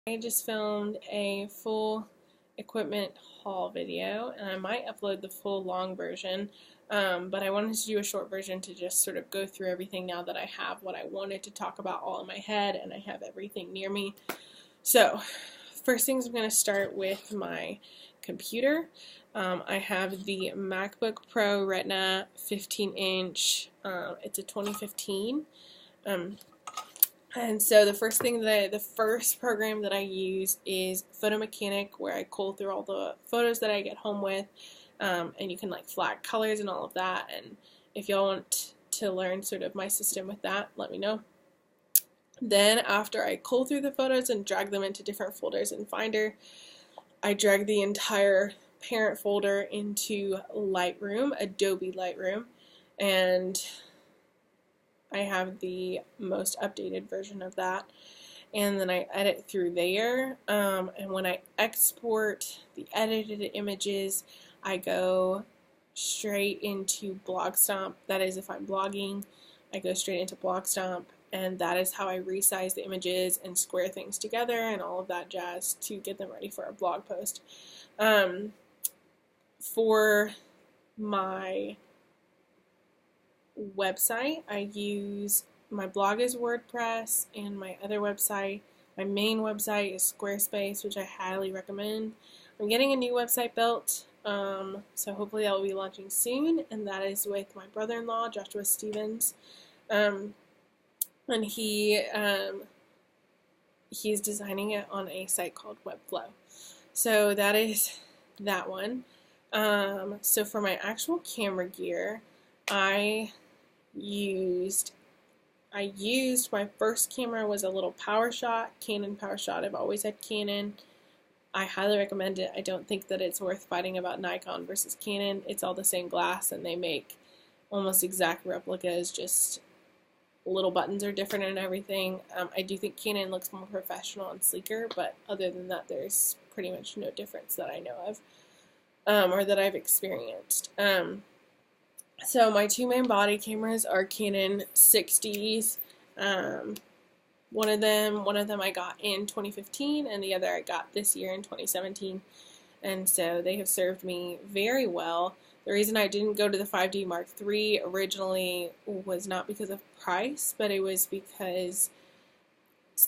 I just filmed a full equipment haul video, and I might upload the full long version, but I wanted to do a short version to just sort of go through everything now that I have what I wanted to talk about all in my head and I have everything near me. So, first things I'm going to start with my computer. I have the MacBook Pro Retina 15-inch. It's a 2015. And so the first program that I use is Photo Mechanic, where I cull through all the photos that I get home with, and you can like flag colors and all of that. And if y'all want to learn sort of my system with that, let me know. Then after I cull through the photos and drag them into different folders in Finder, I drag the entire parent folder into Lightroom, Adobe Lightroom, and I have the most updated version of that, and then I edit through there, and when I export the edited images, I go straight into Blogstomp. That is, if I'm blogging, I go straight into Blogstomp, and that is how I resize the images and square things together and all of that jazz to get them ready for a blog post. For my website, I use, my blog is WordPress, and my other website, my main website is Squarespace, which I highly recommend. I'm getting a new website built, so hopefully that will be launching soon, and that is with my brother-in-law, Joshua Stevens, and he's designing it on a site called Webflow. So that is that one. So for my actual camera gear, I used my first camera was a little PowerShot, Canon PowerShot. I've always had Canon. I highly recommend it. I don't think that it's worth fighting about Nikon versus Canon. It's all the same glass, and they make almost exact replicas, just little buttons are different and everything. I do think Canon looks more professional and sleeker, but other than that, there's pretty much no difference that I know of, or that I've experienced. So my two main body cameras are Canon 60s. One of them I got in 2015, and the other I got this year in 2017. And so they have served me very well. The reason I didn't go to the 5D Mark III originally was not because of price, but it was because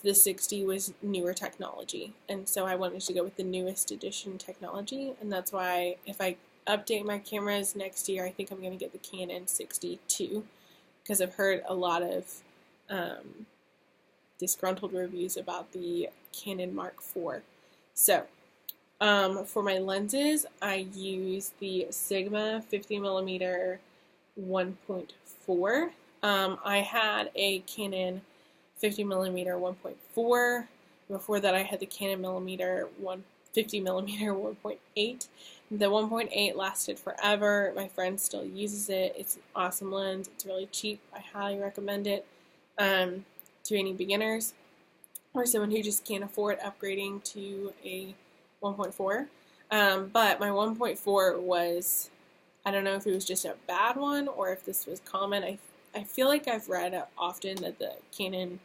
the 60 was newer technology. And so I wanted to go with the newest edition technology, and that's why if I update my cameras next year, I think I'm going to get the Canon 60 too, because I've heard a lot of disgruntled reviews about the Canon Mark IV. So, for my lenses, I use the Sigma 50mm 1.4. I had a Canon 50mm 1.4. Before that, I had the Canon 50mm 1.8. The 1.8 lasted forever. My friend still uses it. It's an awesome lens. It's really cheap. I highly recommend it to any beginners or someone who just can't afford upgrading to a 1.4. But my 1.4 was, I don't know if it was just a bad one or if this was common. I feel like I've read often that the Canon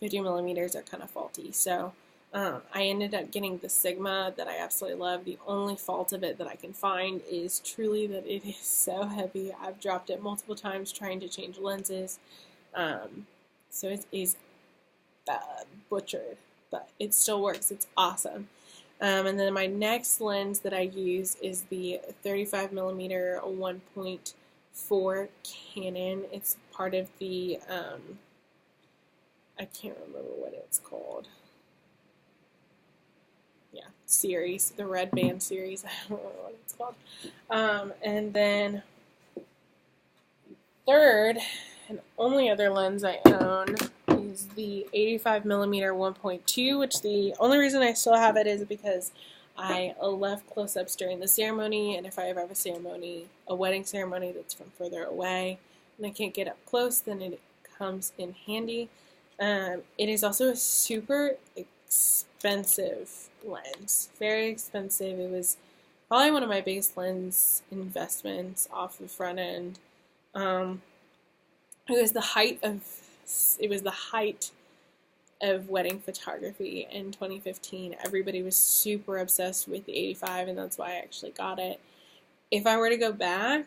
50mm are kind of faulty. So I ended up getting the Sigma that I absolutely love. The only fault of it that I can find is truly that it is so heavy. I've dropped it multiple times trying to change lenses. So it is butchered, but it still works. It's awesome. And then my next lens that I use is the 35mm 1.4 Canon. It's part of the, I can't remember what it's called. Yeah, series, the Red Band series. I don't remember what it's called. And then third and only other lens I own is the 85mm 1.2, which the only reason I still have it is because I left close-ups during the ceremony, and if I ever have a ceremony, a wedding ceremony that's from further away, and I can't get up close, then it comes in handy. It is also a super expensive lens, very expensive. It was probably one of my biggest lens investments off the front end. It was the height of wedding photography in 2015. Everybody was super obsessed with the 85, and that's why I actually got it. If I were to go back,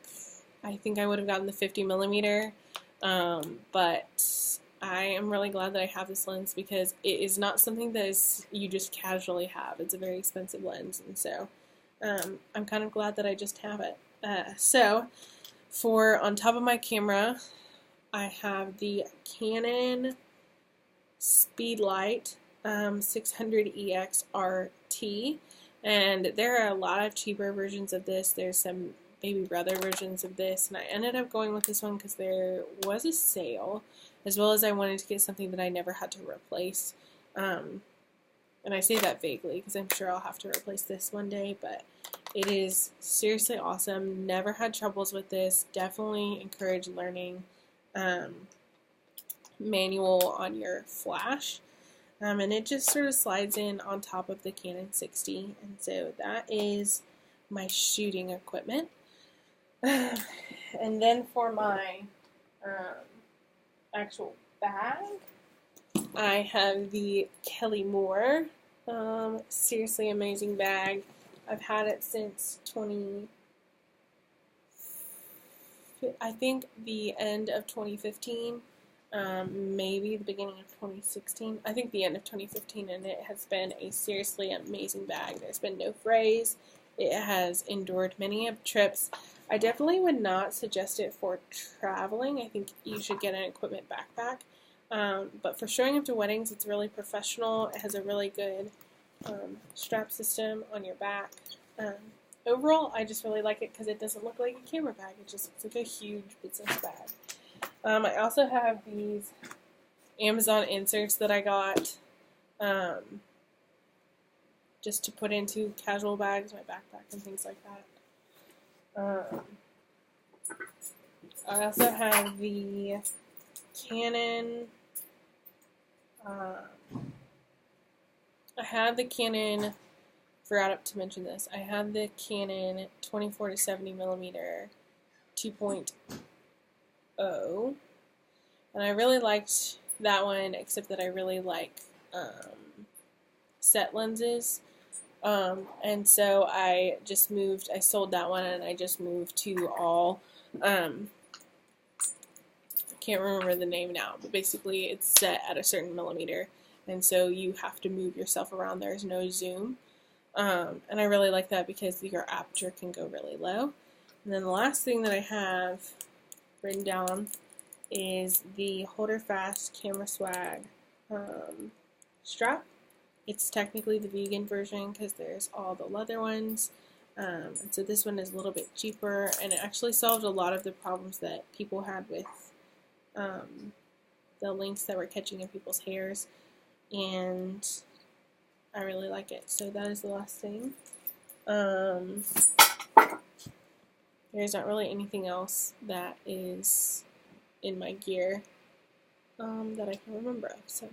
I think I would have gotten the 50 millimeter, but I am really glad that I have this lens because it is not something that you just casually have. It's a very expensive lens, and so I'm kind of glad that I just have it. So for on top of my camera, I have the Canon SpeedLite 600EX RT, and there are a lot of cheaper versions of this. There's some baby brother versions of this, and I ended up going with this one because there was a sale, as well as I wanted to get something that I never had to replace. And I say that vaguely because I'm sure I'll have to replace this one day, but it is seriously awesome. Never had troubles with this. Definitely encourage learning manual on your flash. And it just sort of slides in on top of the Canon 60. And so that is my shooting equipment. And then for my actual bag, I have the Kelly Moore. Seriously amazing bag. I've had it since I think the end of 2015, maybe the beginning of 2016. I think the end of 2015, and it has been a seriously amazing bag. There's been no frays. It has endured many trips. I definitely would not suggest it for traveling. I think you should get an equipment backpack. But for showing up to weddings, it's really professional. It has a really good strap system on your back. Overall, I just really like it because it doesn't look like a camera bag. It just looks like a huge business bag. I also have these Amazon inserts that I got just to put into casual bags, my backpack, and things like that. I also have the Canon. I had the Canon. Forgot to mention this. I had the Canon 24 to 70 millimeter 2.0, and I really liked that one, except that I really like set lenses. And so I just moved, I sold that one and I just moved to all, I can't remember the name now, but basically it's set at a certain millimeter, and so you have to move yourself around. There's no zoom. And I really like that because your aperture can go really low. And then the last thing that I have written down is the HolderFast Camera Swagg strap. It's technically the vegan version because there's all the leather ones. And so this one is a little bit cheaper, and it actually solved a lot of the problems that people had with the links that were catching in people's hairs. And I really like it. So that is the last thing. There's not really anything else that is in my gear that I can remember of. So